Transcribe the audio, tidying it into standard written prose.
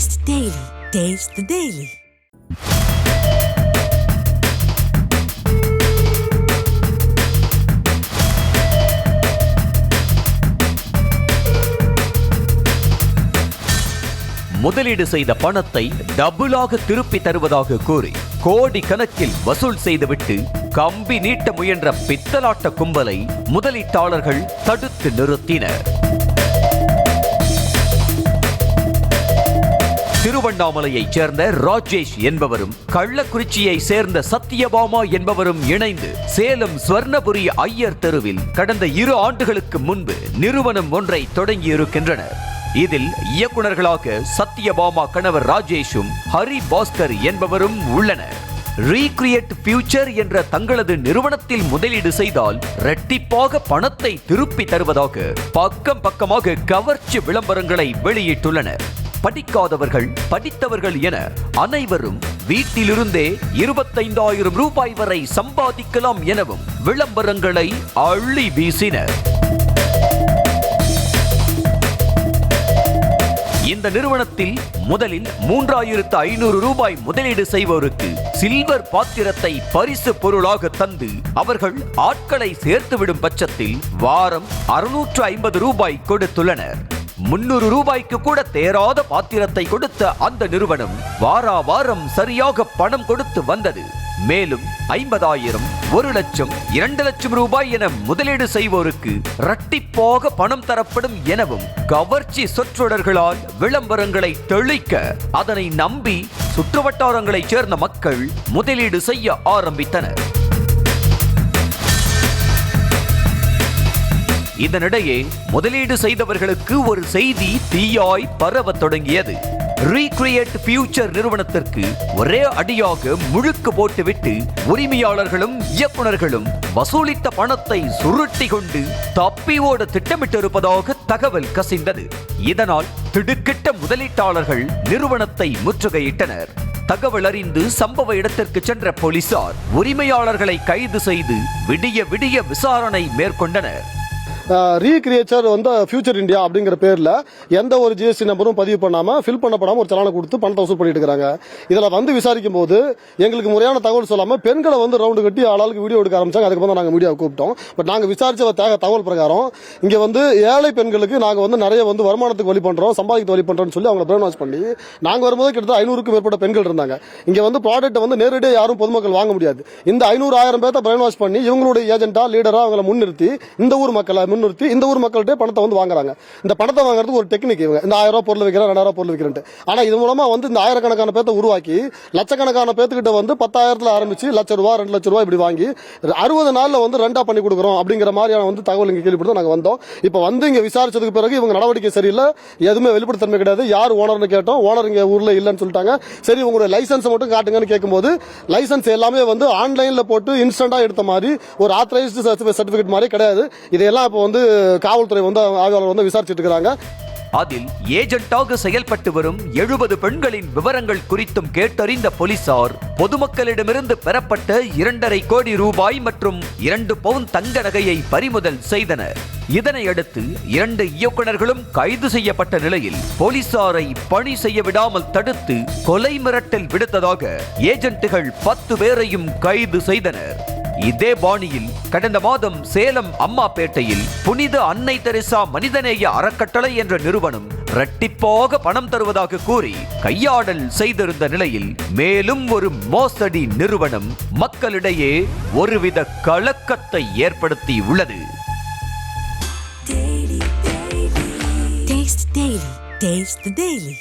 Taste Daily. Taste the Daily. முதலீடு செய்த பணத்தை டபுளாக திருப்பி தருவதாக கூறி கோடி கணக்கில் வசூல் செய்துவிட்டு கம்பி நீட்ட முயன்ற பித்தலாட்ட கும்பலை முதலீட்டாளர்கள் தடுத்து நிறுத்தினர். திருவண்ணாமலையைச் சேர்ந்த ராஜேஷ் என்பவரும் கள்ளக்குறிச்சியை சேர்ந்த சத்யபாமா என்பவரும் இணைந்து சேலம் ஸ்வர்ணபுரி ஐயர் தெருவில் கடந்த 2 ஆண்டுகளுக்கு முன்பு நிறுவனம் ஒன்றை தொடங்கியிருக்கின்றனர். இதில் இயக்குநர்களாக சத்யபாமா கணவர் ராஜேஷும் ஹரி பாஸ்கர் என்பவரும் உள்ளனர். ரீக்ரியேட் ஃபியூச்சர் என்ற தங்களது நிறுவனத்தில் முதலீடு செய்தால் இரட்டிப்பாக பணத்தை திருப்பி தருவதாக பக்கம் பக்கமாக கவர்ச்சி விளம்பரங்களை வெளியிட்டுள்ளனர். படிக்காதவர்கள் படித்தவர்கள் என அனைவரும் வீட்டிலிருந்தே 25,000 ரூபாய் வரை சம்பாதிக்கலாம் எனவும் விளம்பரங்களை அள்ளி வீசினர். இந்த நிறுவனத்தில் முதலில் 3,500 ரூபாய் முதலீடு செய்வோருக்கு சில்வர் பாத்திரத்தை பரிசு பொருளாக தந்து அவர்கள் ஆட்களை சேர்த்துவிடும் பட்சத்தில் வாரம் 650 ரூபாய் கொடுத்துள்ளனர். 300 ரூபாய்க்கு கூட தேராத பாத்திரத்தை கொடுத்த அந்த நிறுவனம் வாரம் சரியாக பணம் கொடுத்து வந்தது. மேலும் 50,000, 1 லட்சம், 2 லட்சம் ரூபாய் என முதலீடு செய்வோருக்கு இரட்டிப்பாக பணம் தரப்படும் எனவும் கவர்ச்சி சொற்றொடர்களால் விளம்பரங்களை தெளிக்க அதனை நம்பி சுற்றுவட்டாரங்களைச் சேர்ந்த மக்கள் முதலீடு செய்ய ஆரம்பித்தனர். இதனிடையே முதலீடு செய்தவர்களுக்கு ஒரு செய்தி தீயாய் பரவ தொடங்கியது. ரீக்ரியேட் ஃபியூச்சர் நிறுவனத்திற்கு ஒரே அடியாக முழுக்கு போட்டுவிட்டு உரிமையாளர்களும் இயக்குநர்களும் வசூலித்த பணத்தை சுருட்டி கொண்டு தப்பி ஓட திட்டமிட்டிருப்பதாக தகவல் கசிந்தது. இதனால் திடுக்கிட்ட முதலீட்டாளர்கள் நிறுவனத்தை முற்றுகையிட்டனர். தகவல் அறிந்து சம்பவ இடத்திற்கு சென்ற போலீசார் உரிமையாளர்களை கைது செய்து விடிய விசாரணை மேற்கொண்டனர். ரீக்ரியேச்சர் ஃபியூச்சர் இந்தியா அப்படிங்கிற பேரில் எந்த ஒரு ஜிஎஸ்டி நம்பரும் பதிவு பண்ணாமல் ஃபில் பண்ணப்படாமல் ஒரு சலானை கொடுத்து பணத்தை வசூல் பண்ணிட்டு இருக்காங்க. இதில் விசாரிக்கும் போது எங்களுக்கு முறையான தகவல் சொல்லாமல் பெண்களை ரவுண்டு கட்டி ஆளாளுக்கு வீடியோ எடுக்க ஆரம்பிச்சாங்க. அதுக்கு நாங்கள் மீடியாவை கூப்பிட்டோம். பட் நாங்கள் விசாரிச்ச தகவல் பிரகாரம் இங்கே ஏழை பெண்களுக்கு நாங்கள் நிறைய வருமானத்துக்கு வழி பண்ணுறோம், சம்பாதிக்க வழி பண்ணுறோம்னு சொல்லி அவங்களை பிரெயின் வாஷ் பண்ணி நாங்கள் வரும்போது கிட்டத்தட்ட 500க்கும் மேற்பட்ட பெண்கள் இருந்தாங்க. இங்கே ப்ராடக்ட்டை நேரடியாக யாரும் பொதுமக்கள் வாங்க முடியாது. இந்த 500,000 பேர்த்த பிரெயின் வாஷ் பண்ணி இவங்களுடைய ஏஜென்ட்டா லீடரா அவங்களை முன்னிறுத்தி இந்த ஊர் மக்களை முன்னிறுத்தி இந்த ஊர் மக்கள்கிட்ட பணத்தை வாங்குறாங்க. இந்த பணத்தை வாங்குறதுக்கு ஒரு டெக்னிக் இவங்க இந்த 1000 பொருள் வைக்கிறேன், 2000 பொருள் வைக்கிறேன். ஆனா இது மூலமா இந்த ஆயிரக்கணக்கான பேர்த்த உருவாக்கி லட்சக்கணக்கான பேர்த்துக்கிட்ட 10,000 ஆரம்பிச்சு லட்ச ரூபாய் 2 லட்ச ரூபாய் இப்படி வாங்கி 60 நாள்ல ரெண்டா பண்ணி கொடுக்குறோம் அப்படிங்கிற மாதிரியான தகவல் இங்க கேள்விப்பட்டு நாங்க வந்தோம். இப்ப இங்க விசாரிச்சதுக்கு பிறகு இவங்க நடவடிக்கை சரியில்லை, எதுவுமே வெளிப்படைத்தன்மை கிடையாது. யார் ஓனர்னு கேட்டோம், ஓனர் இங்க ஊர்ல இல்லைன்னு சொல்லிட்டாங்க. சரி உங்களுடைய லைசன்ஸ் மட்டும் காட்டுங்கன்னு கேட்கும்போது லைசன்ஸ் எல்லாமே ஆன்லைன்ல போட்டு இன்ஸ்டன்டா எடுத்த மாதிரி ஒரு ஆத்தரைஸ்டு சர்டிபிகேட் மாதிரி கிடையாது. இதையெல்லாம் இப்ப காவல்துறை ஆய்வாளர் விசாரிச்சுட்டு இருக்காங்க. அதில் ஏஜென்ட்டாக செயல்பட்டு வரும் 70 பெண்களின் விவரங்கள் குறித்தும் கேட்டறிந்த போலீசார் பொதுமக்களிடமிருந்து பெறப்பட்ட 2.5 கோடி ரூபாய் மற்றும் 2 பவுன் தங்க நகையை பறிமுதல் செய்தனர். இதனையடுத்து 2 இயக்குநர்களும் கைது செய்யப்பட்ட நிலையில் போலீசாரை பணி செய்ய விடாமல் தடுத்து கொலை மிரட்டல் விடுத்ததாக ஏஜென்ட்டுகள் 10 பேரையும் கைது செய்தனர். இதே பாணியில் கடந்த மாதம் சேலம் அம்மாப்பேட்டையில் புனித அன்னை தெரசா மனிதநேய அறக்கட்டளை என்ற நிறுவனம் இரட்டிப்பாக பணம் தருவதாக கூறி கையாடல் செய்திருந்த நிலையில் மேலும் ஒரு மோசடி நிறுவனம் மக்களிடையே ஒருவித கலக்கத்தை ஏற்படுத்தி உள்ளது. Taste the Daily.